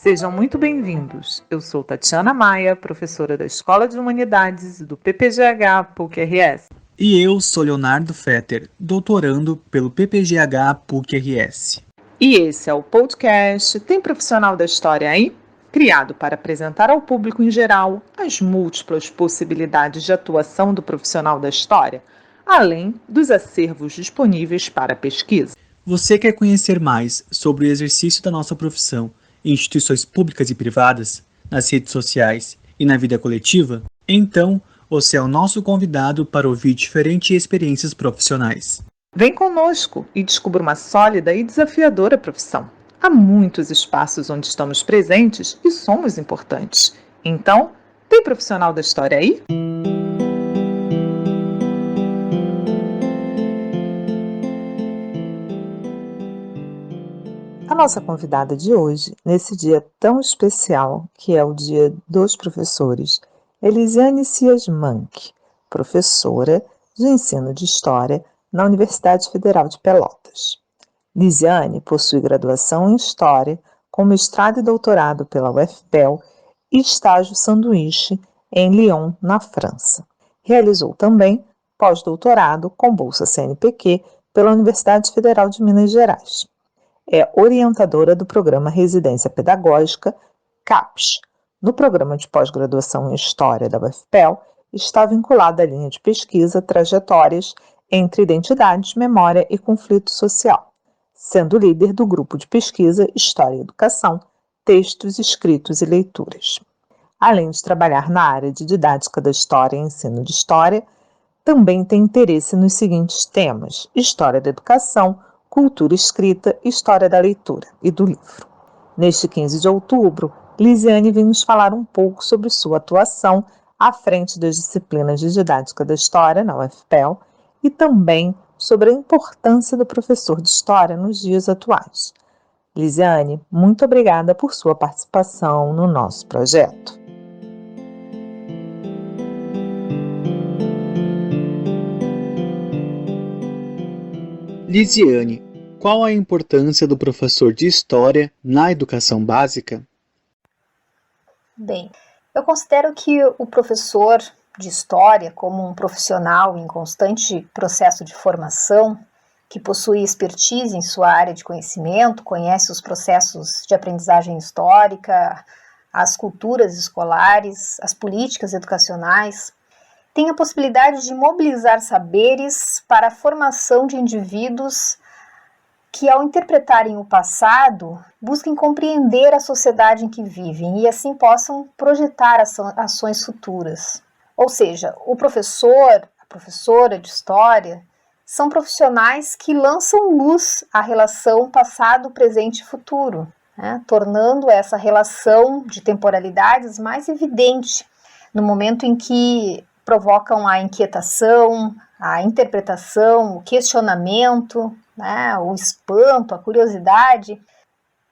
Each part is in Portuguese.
Sejam muito bem-vindos. Eu sou Tatiana Maia, professora da Escola de Humanidades do PPGH PUC-RS. E eu sou Leonardo Fetter, doutorando pelo PPGH PUC-RS. E esse é o podcast Tem Profissional da História aí? Criado para apresentar ao público em geral as múltiplas possibilidades de atuação do profissional da história, além dos acervos disponíveis para pesquisa. Você quer conhecer mais sobre o exercício da nossa profissão em instituições públicas e privadas, nas redes sociais e na vida coletiva? Então, você é o nosso convidado para ouvir diferentes experiências profissionais. Vem conosco e descubra uma sólida e desafiadora profissão. Há muitos espaços onde estamos presentes e somos importantes. Então, tem profissional da história aí? A nossa convidada de hoje, nesse dia tão especial, que é o Dia dos Professores, é Lisiane Cias Manck, professora de ensino de História na Universidade Federal de Pelotas. Lisiane possui graduação em História, com mestrado e doutorado pela UFPEL e estágio sanduíche em Lyon, na França. Realizou também pós-doutorado com bolsa CNPq pela Universidade Federal de Minas Gerais. É orientadora do programa Residência Pedagógica CAPES. No programa de pós-graduação em História da UFPEL, está vinculada à linha de pesquisa Trajetórias entre Identidades, Memória e Conflito Social, sendo líder do grupo de pesquisa História e Educação, Textos, Escritos e Leituras. Além de trabalhar na área de didática da história e ensino de história, também tem interesse nos seguintes temas: História da Educação, Cultura Escrita, História da Leitura e do Livro. Neste 15 de outubro, Lisiane vem nos falar um pouco sobre sua atuação à frente das disciplinas de didática da história na UFPEL e também sobre a importância do professor de história nos dias atuais. Lisiane, muito obrigada por sua participação no nosso projeto. Lisiane, qual a importância do professor de História na educação básica? Bem, eu considero que o professor de História, como um profissional em constante processo de formação, que possui expertise em sua área de conhecimento, conhece os processos de aprendizagem histórica, as culturas escolares, as políticas educacionais, tem a possibilidade de mobilizar saberes para a formação de indivíduos que, ao interpretarem o passado, busquem compreender a sociedade em que vivem e assim possam projetar ações futuras. Ou seja, o professor, a professora de história, são profissionais que lançam luz à relação passado, presente e futuro, tornando essa relação de temporalidades mais evidente no momento em que provocam a inquietação, a interpretação, o questionamento, o espanto, a curiosidade,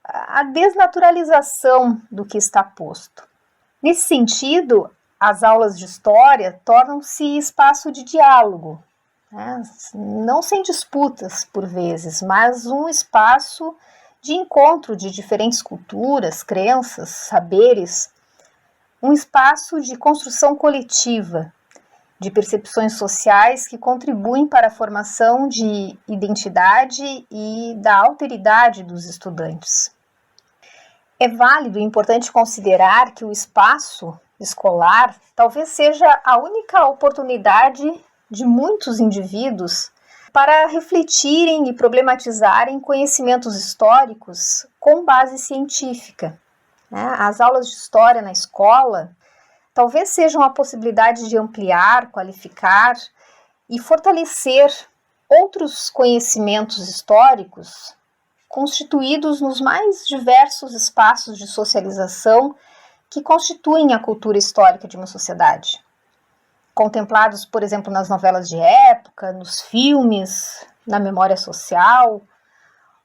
a desnaturalização do que está posto. Nesse sentido, as aulas de história tornam-se espaço de diálogo, não sem disputas por vezes, mas um espaço de encontro de diferentes culturas, crenças, saberes, um espaço de construção coletiva, de percepções sociais que contribuem para a formação de identidade e da alteridade dos estudantes. É válido e importante considerar que o espaço escolar talvez seja a única oportunidade de muitos indivíduos para refletirem e problematizarem conhecimentos históricos com base científica. As aulas de história na escola talvez sejam a possibilidade de ampliar, qualificar e fortalecer outros conhecimentos históricos constituídos nos mais diversos espaços de socialização que constituem a cultura histórica de uma sociedade. Contemplados, por exemplo, nas novelas de época, nos filmes, na memória social,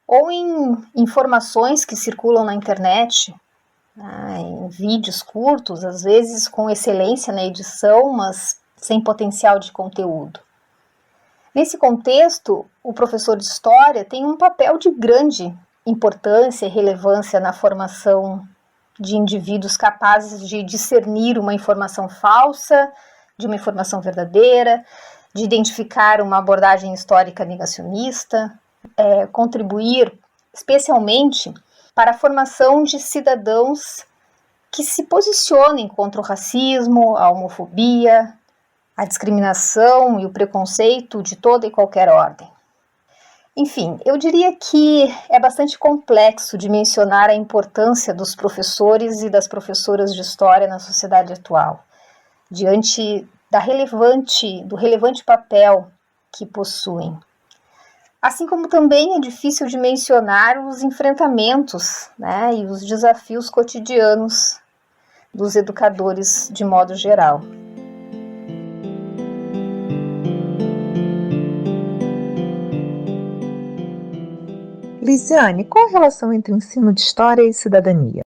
ou em informações que circulam na internet, em vídeos curtos, às vezes com excelência na edição, mas sem potencial de conteúdo. Nesse contexto, o professor de História tem um papel de grande importância e relevância na formação de indivíduos capazes de discernir uma informação falsa de uma informação verdadeira, de identificar uma abordagem histórica negacionista, contribuir especialmente para a formação de cidadãos que se posicionem contra o racismo, a homofobia, a discriminação e o preconceito de toda e qualquer ordem. Enfim, eu diria que é bastante complexo de mencionar a importância dos professores e das professoras de história na sociedade atual, diante do relevante papel que possuem. Assim como também é difícil de mencionar os enfrentamentos, e os desafios cotidianos dos educadores de modo geral. Lisiane, qual a relação entre o ensino de história e cidadania?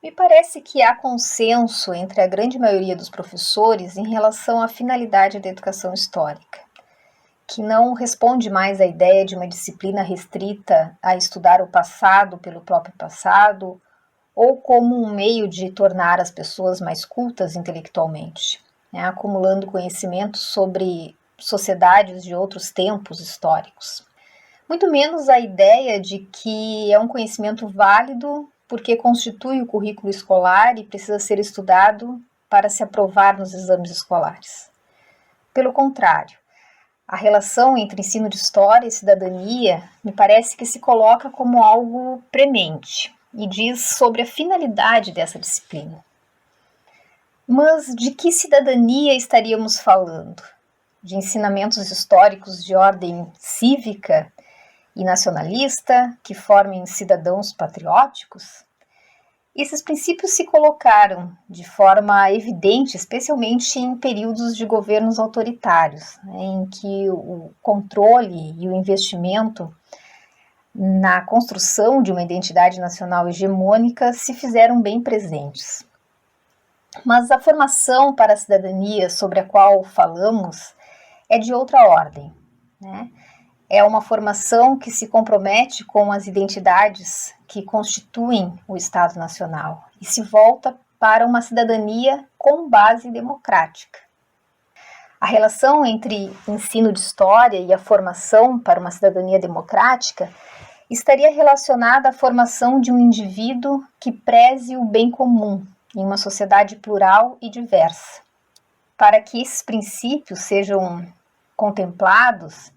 Me parece que há consenso entre a grande maioria dos professores em relação à finalidade da educação histórica, que não responde mais à ideia de uma disciplina restrita a estudar o passado pelo próprio passado ou como um meio de tornar as pessoas mais cultas intelectualmente, acumulando conhecimento sobre sociedades de outros tempos históricos. Muito menos a ideia de que é um conhecimento válido porque constitui o currículo escolar e precisa ser estudado para se aprovar nos exames escolares. Pelo contrário, a relação entre ensino de história e cidadania me parece que se coloca como algo premente e diz sobre a finalidade dessa disciplina. Mas de que cidadania estaríamos falando? De ensinamentos históricos de ordem cívica e nacionalista, que formem cidadãos patrióticos? Esses princípios se colocaram de forma evidente, especialmente em períodos de governos autoritários, em que o controle e o investimento na construção de uma identidade nacional hegemônica se fizeram bem presentes. Mas a formação para a cidadania sobre a qual falamos é de outra ordem, É uma formação que se compromete com as identidades que constituem o Estado Nacional e se volta para uma cidadania com base democrática. A relação entre ensino de história e a formação para uma cidadania democrática estaria relacionada à formação de um indivíduo que preze o bem comum em uma sociedade plural e diversa. Para que esses princípios sejam contemplados,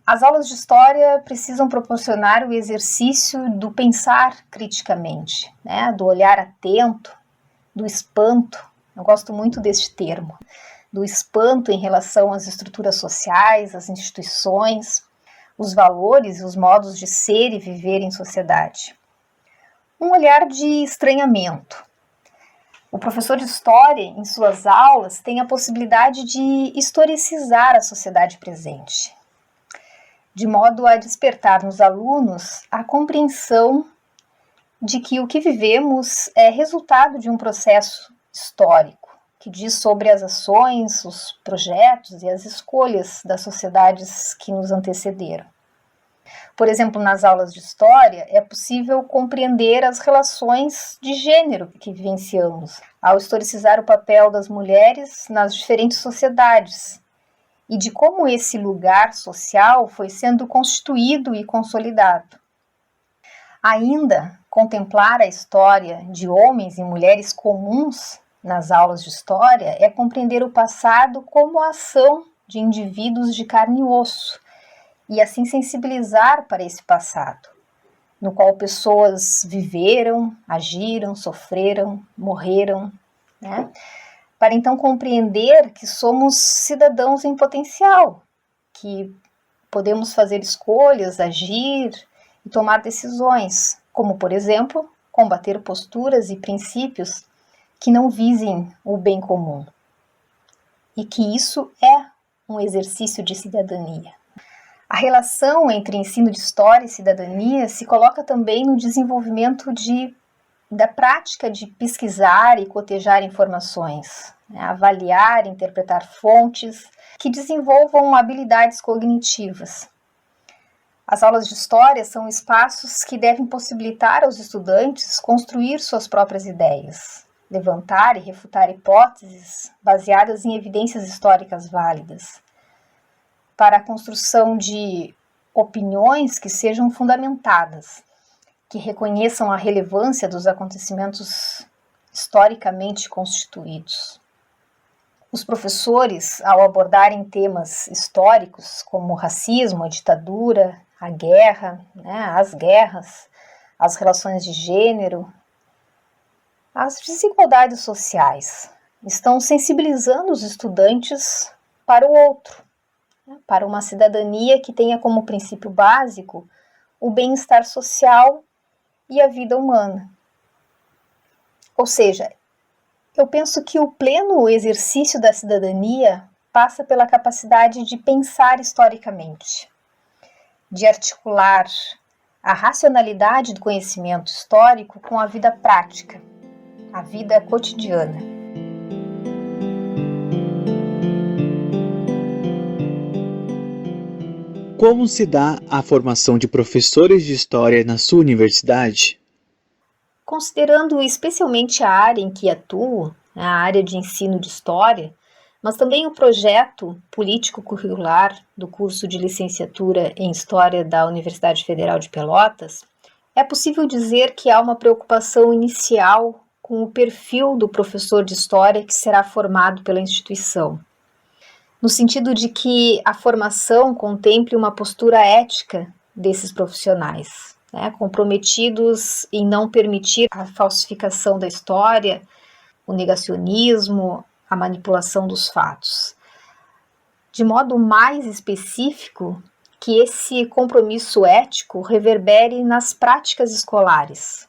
as aulas de história precisam proporcionar o exercício do pensar criticamente, do olhar atento, do espanto. Eu gosto muito deste termo, do espanto em relação às estruturas sociais, às instituições, os valores e os modos de ser e viver em sociedade. Um olhar de estranhamento. O professor de história, em suas aulas, tem a possibilidade de historicizar a sociedade presente, de modo a despertar nos alunos a compreensão de que o que vivemos é resultado de um processo histórico, que diz sobre as ações, os projetos e as escolhas das sociedades que nos antecederam. Por exemplo, nas aulas de história, é possível compreender as relações de gênero que vivenciamos, ao historicizar o papel das mulheres nas diferentes sociedades, e de como esse lugar social foi sendo constituído e consolidado. Ainda, contemplar a história de homens e mulheres comuns nas aulas de história é compreender o passado como a ação de indivíduos de carne e osso, e assim sensibilizar para esse passado, no qual pessoas viveram, agiram, sofreram, morreram, para então compreender que somos cidadãos em potencial, que podemos fazer escolhas, agir e tomar decisões, como, por exemplo, combater posturas e princípios que não visem o bem comum. E que isso é um exercício de cidadania. A relação entre ensino de história e cidadania se coloca também no desenvolvimento da prática de pesquisar e cotejar informações, avaliar e interpretar fontes que desenvolvam habilidades cognitivas. As aulas de história são espaços que devem possibilitar aos estudantes construir suas próprias ideias, levantar e refutar hipóteses baseadas em evidências históricas válidas, para a construção de opiniões que sejam fundamentadas, que reconheçam a relevância dos acontecimentos historicamente constituídos. Os professores, ao abordarem temas históricos como o racismo, a ditadura, a guerra, as guerras, as relações de gênero, as desigualdades sociais, estão sensibilizando os estudantes para o outro, para uma cidadania que tenha como princípio básico o bem-estar social e a vida humana. Ou seja, eu penso que o pleno exercício da cidadania passa pela capacidade de pensar historicamente, de articular a racionalidade do conhecimento histórico com a vida prática, a vida cotidiana. Como se dá a formação de professores de história na sua universidade? Considerando especialmente a área em que atuo, a área de ensino de história, mas também o projeto político-curricular do curso de licenciatura em História da Universidade Federal de Pelotas, é possível dizer que há uma preocupação inicial com o perfil do professor de história que será formado pela instituição, no sentido de que a formação contemple uma postura ética desses profissionais, comprometidos em não permitir a falsificação da história, o negacionismo, a manipulação dos fatos. De modo mais específico, que esse compromisso ético reverbere nas práticas escolares,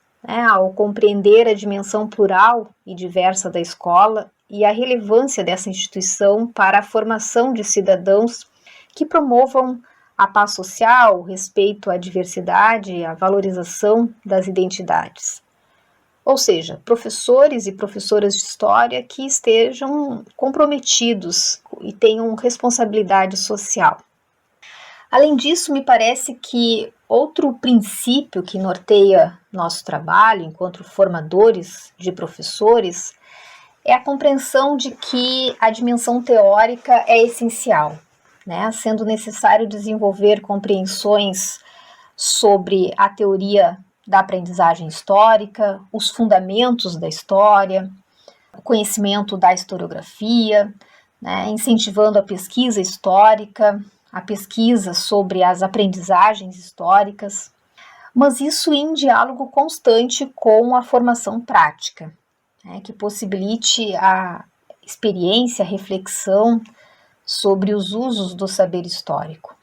ao compreender a dimensão plural e diversa da escola e a relevância dessa instituição para a formação de cidadãos que promovam a paz social, o respeito à diversidade e a valorização das identidades. Ou seja, professores e professoras de história que estejam comprometidos e tenham responsabilidade social. Além disso, me parece que outro princípio que norteia nosso trabalho enquanto formadores de professores é a compreensão de que a dimensão teórica é essencial, sendo necessário desenvolver compreensões sobre a teoria da aprendizagem histórica, os fundamentos da história, o conhecimento da historiografia, incentivando a pesquisa histórica, a pesquisa sobre as aprendizagens históricas, mas isso em diálogo constante com a formação prática, que possibilite a experiência, a reflexão sobre os usos do saber histórico,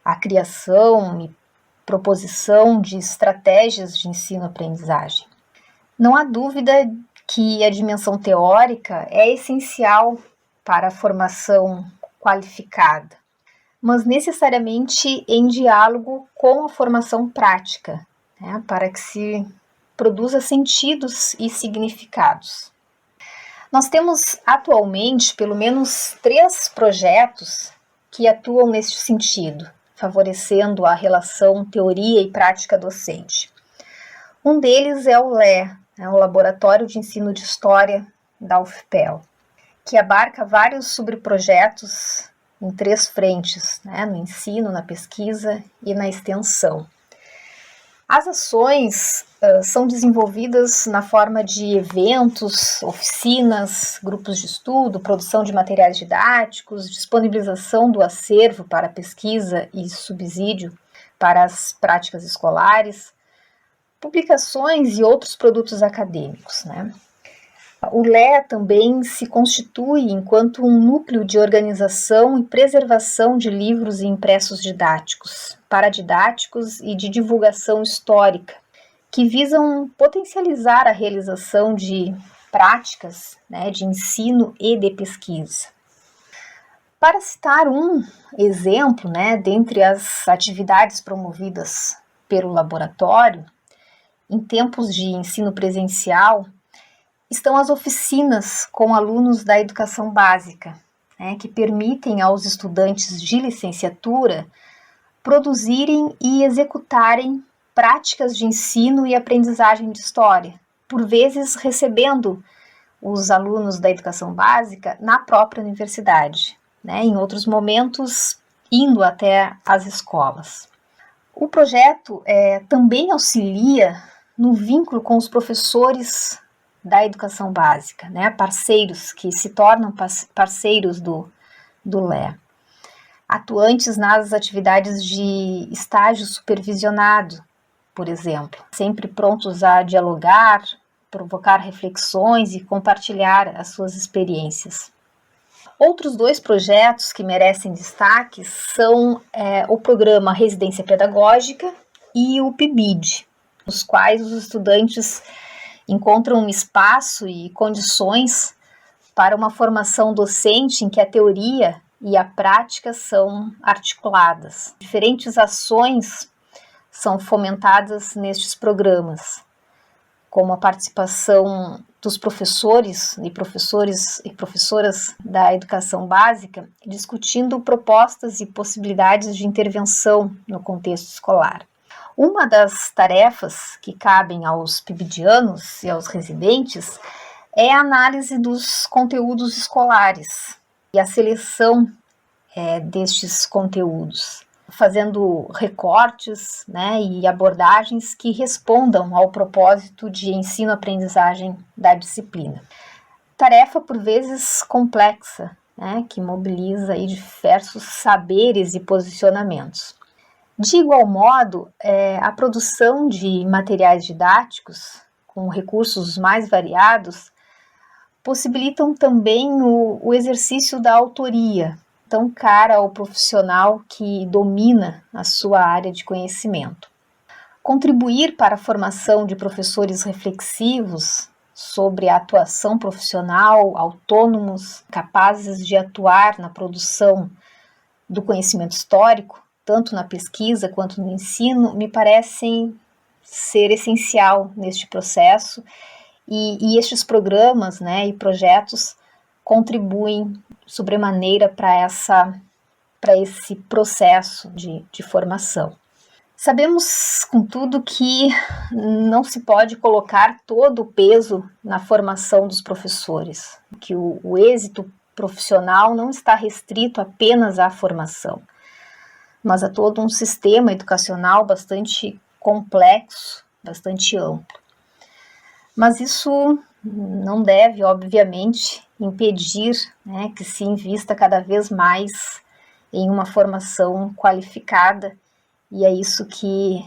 a criação e proposição de estratégias de ensino-aprendizagem. Não há dúvida que a dimensão teórica é essencial para a formação qualificada, mas necessariamente em diálogo com a formação prática, para que se produza sentidos e significados. Nós temos atualmente pelo menos 3 projetos que atuam neste sentido, favorecendo a relação teoria e prática docente. Um deles é o LE, o Laboratório de Ensino de História da UFPEL, que abarca vários subprojetos em 3 frentes, no ensino, na pesquisa e na extensão. As ações são desenvolvidas na forma de eventos, oficinas, grupos de estudo, produção de materiais didáticos, disponibilização do acervo para pesquisa e subsídio para as práticas escolares, publicações e outros produtos acadêmicos. O LE também se constitui enquanto um núcleo de organização e preservação de livros e impressos didáticos, paradidáticos e de divulgação histórica, que visam potencializar a realização de práticas de ensino e de pesquisa. Para citar um exemplo, dentre as atividades promovidas pelo laboratório, em tempos de ensino presencial, estão as oficinas com alunos da educação básica, que permitem aos estudantes de licenciatura produzirem e executarem práticas de ensino e aprendizagem de história, por vezes recebendo os alunos da educação básica na própria universidade, né? Em outros momentos indo até as escolas. O projeto também auxilia no vínculo com os professores da educação básica, né? Parceiros que se tornam parceiros do LEA, atuantes nas atividades de estágio supervisionado, por exemplo, sempre prontos a dialogar, provocar reflexões e compartilhar as suas experiências. Outros 2 projetos que merecem destaque são o programa Residência Pedagógica e o PIBID, nos quais os estudantes encontram um espaço e condições para uma formação docente em que a teoria e a prática são articuladas. Diferentes ações são fomentadas nestes programas, como a participação dos professores e professoras da educação básica, discutindo propostas e possibilidades de intervenção no contexto escolar. Uma das tarefas que cabem aos PIBidianos e aos residentes é a análise dos conteúdos escolares e a seleção destes conteúdos, fazendo recortes, né, e abordagens que respondam ao propósito de ensino-aprendizagem da disciplina. Tarefa, por vezes, complexa, né, que mobiliza aí diversos saberes e posicionamentos. De igual modo, a produção de materiais didáticos, com recursos mais variados, possibilitam também o exercício da autoria, tão cara ao profissional que domina a sua área de conhecimento. Contribuir para a formação de professores reflexivos sobre a atuação profissional, autônomos, capazes de atuar na produção do conhecimento histórico, tanto na pesquisa quanto no ensino, me parecem ser essencial neste processo, e estes programas, né, e projetos contribuem sobremaneira para esse processo de formação. Sabemos, contudo, que não se pode colocar todo o peso na formação dos professores, que o êxito profissional não está restrito apenas à formação, mas a todo um sistema educacional bastante complexo, bastante amplo. Mas isso não deve, obviamente, impedir, né, que se invista cada vez mais em uma formação qualificada, e é isso que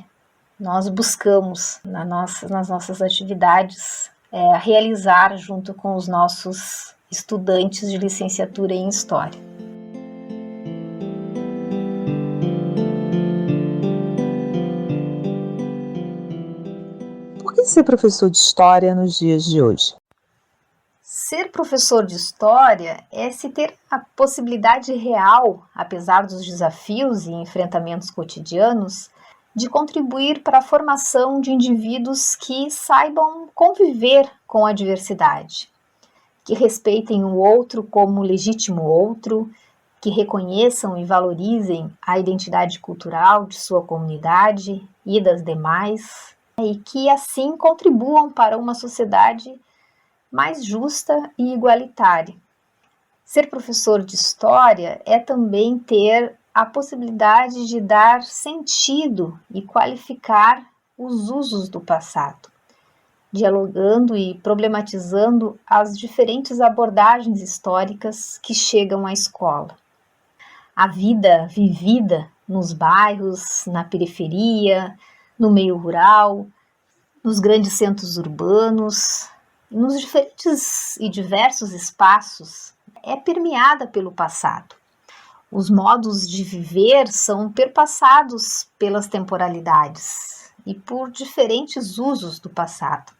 nós buscamos nas nossas atividades, realizar junto com os nossos estudantes de licenciatura em História. Por que ser professor de História nos dias de hoje? Ser professor de História é se ter a possibilidade real, apesar dos desafios e enfrentamentos cotidianos, de contribuir para a formação de indivíduos que saibam conviver com a diversidade, que respeitem o outro como legítimo outro, que reconheçam e valorizem a identidade cultural de sua comunidade e das demais, e que assim contribuam para uma sociedade mais justa e igualitária. Ser professor de História é também ter a possibilidade de dar sentido e qualificar os usos do passado, dialogando e problematizando as diferentes abordagens históricas que chegam à escola. A vida vivida nos bairros, na periferia, no meio rural, nos grandes centros urbanos, nos diferentes e diversos espaços, é permeada pelo passado. Os modos de viver são perpassados pelas temporalidades e por diferentes usos do passado.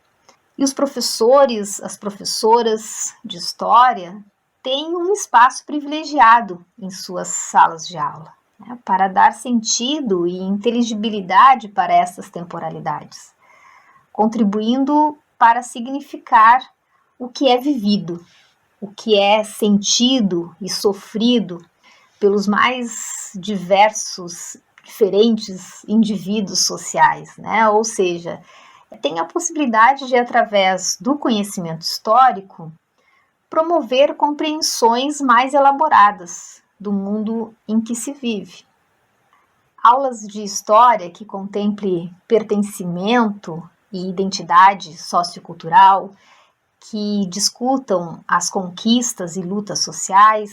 E os professores, as professoras de História têm um espaço privilegiado em suas salas de aula, né, para dar sentido e inteligibilidade para essas temporalidades, contribuindo para significar o que é vivido, o que é sentido e sofrido pelos mais diversos diferentes indivíduos sociais, né? Ou seja, tem a possibilidade de, através do conhecimento histórico, promover compreensões mais elaboradas do mundo em que se vive. Aulas de história que contemple pertencimento e identidade sociocultural, que discutam as conquistas e lutas sociais,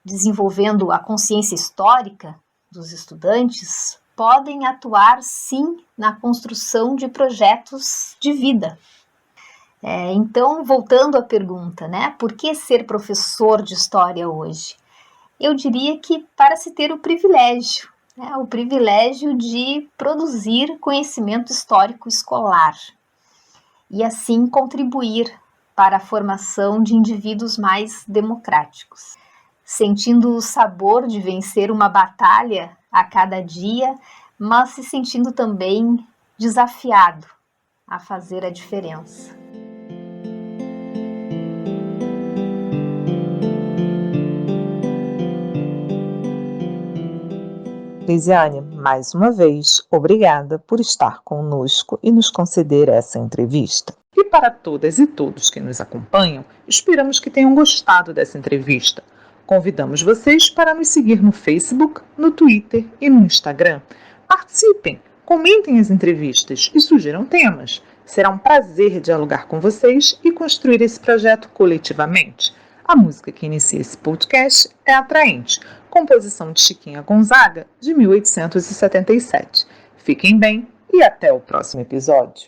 desenvolvendo a consciência histórica dos estudantes, podem atuar sim na construção de projetos de vida. Então, voltando à pergunta, né, por que ser professor de história hoje? Eu diria que para se ter o privilégio de produzir conhecimento histórico escolar e assim contribuir para a formação de indivíduos mais democráticos, sentindo o sabor de vencer uma batalha a cada dia, mas se sentindo também desafiado a fazer a diferença. Lisiane, mais uma vez, obrigada por estar conosco e nos conceder essa entrevista. E para todas e todos que nos acompanham, esperamos que tenham gostado dessa entrevista. Convidamos vocês para nos seguir no Facebook, no Twitter e no Instagram. Participem, comentem as entrevistas e sugiram temas. Será um prazer dialogar com vocês e construir esse projeto coletivamente. A música que inicia esse podcast é Atraente, composição de Chiquinha Gonzaga, de 1877. Fiquem bem e até o próximo episódio.